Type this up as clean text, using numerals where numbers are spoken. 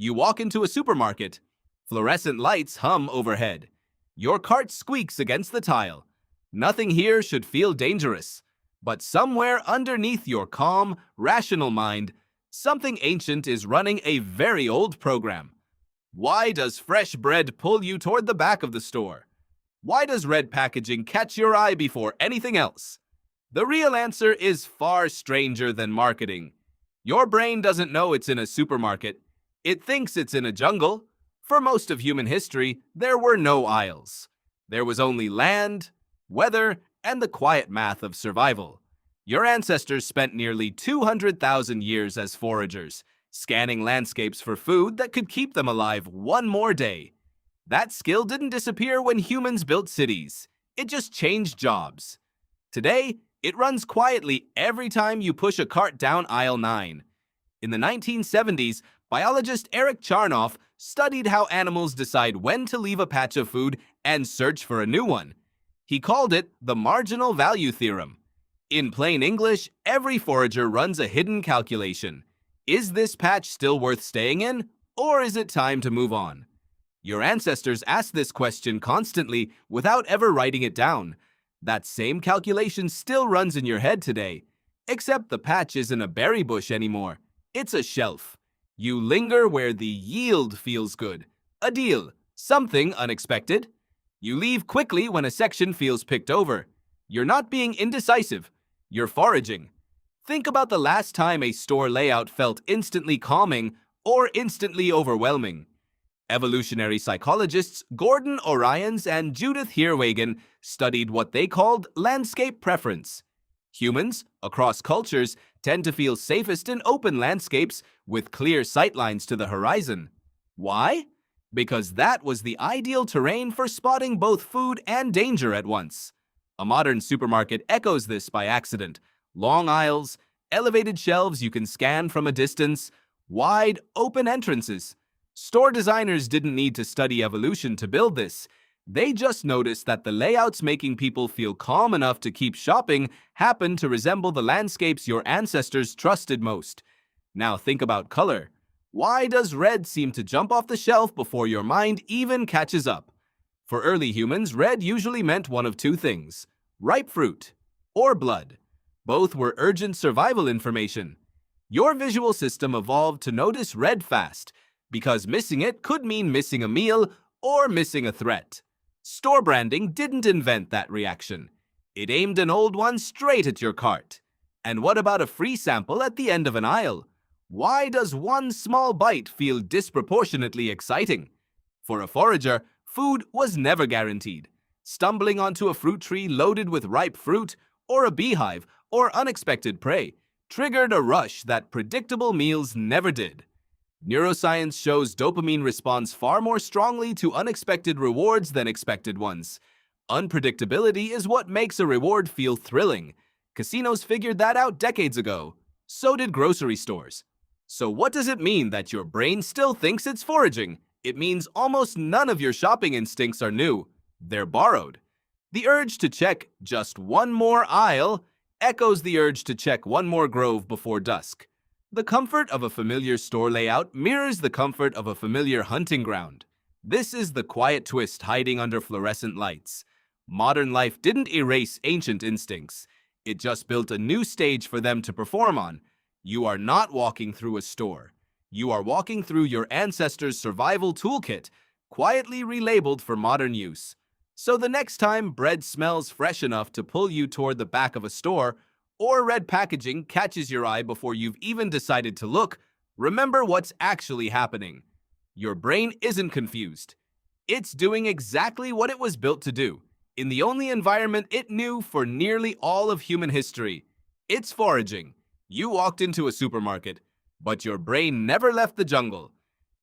You walk into a supermarket. Fluorescent lights hum overhead. Your cart squeaks against the tile. Nothing here should feel dangerous. But somewhere underneath your calm, rational mind, something ancient is running a very old program. Why does fresh bread pull you toward the back of the store? Why does red packaging catch your eye before anything else? The real answer is far stranger than marketing. Your brain doesn't know it's in a supermarket. It thinks it's in a jungle. For most of human history, there were no aisles. There was only land, weather, and the quiet math of survival. Your ancestors spent nearly 200,000 years as foragers, scanning landscapes for food that could keep them alive one more day. That skill didn't disappear when humans built cities. It just changed jobs. Today, it runs quietly every time you push a cart down aisle 9. In the 1970s, biologist Eric Charnoff studied how animals decide when to leave a patch of food and search for a new one. He called it the marginal value theorem. In plain English, every forager runs a hidden calculation. Is this patch still worth staying in, or is it time to move on? Your ancestors asked this question constantly without ever writing it down. That same calculation still runs in your head today, except the patch isn't a berry bush anymore. It's a shelf. You linger where the yield feels good. A deal. Something unexpected. You leave quickly when a section feels picked over. You're not being indecisive. You're foraging. Think about the last time a store layout felt instantly calming or instantly overwhelming. Evolutionary psychologists Gordon Orions and Judith Heerwagen studied what they called landscape preference. Humans, across cultures, tend to feel safest in open landscapes with clear sightlines to the horizon. Why? Because that was the ideal terrain for spotting both food and danger at once. A modern supermarket echoes this by accident. Long aisles, elevated shelves you can scan from a distance, wide, open entrances. Store designers didn't need to study evolution to build this. They just noticed that the layouts making people feel calm enough to keep shopping happened to resemble the landscapes your ancestors trusted most. Now think about color. Why does red seem to jump off the shelf before your mind even catches up? For early humans, red usually meant one of two things: ripe fruit or blood. Both were urgent survival information. Your visual system evolved to notice red fast, because missing it could mean missing a meal or missing a threat. Store branding didn't invent that reaction. It aimed an old one straight at your cart. And what about a free sample at the end of an aisle? Why does one small bite feel disproportionately exciting? For a forager, food was never guaranteed. Stumbling onto a fruit tree loaded with ripe fruit, or a beehive, or unexpected prey, triggered a rush that predictable meals never did. Neuroscience shows dopamine responds far more strongly to unexpected rewards than expected ones. Unpredictability is what makes a reward feel thrilling. Casinos figured that out decades ago. So did grocery stores. So what does it mean that your brain still thinks it's foraging? It means almost none of your shopping instincts are new. They're borrowed. The urge to check just one more aisle echoes the urge to check one more grove before dusk. The comfort of a familiar store layout mirrors the comfort of a familiar hunting ground. This is the quiet twist hiding under fluorescent lights. Modern life didn't erase ancient instincts. It just built a new stage for them to perform on. You are not walking through a store. You are walking through your ancestors' survival toolkit, quietly relabeled for modern use. So the next time bread smells fresh enough to pull you toward the back of a store, or red packaging catches your eye before you've even decided to look, remember what's actually happening. Your brain isn't confused. It's doing exactly what it was built to do, in the only environment it knew for nearly all of human history. It's foraging. You walked into a supermarket, but your brain never left the jungle.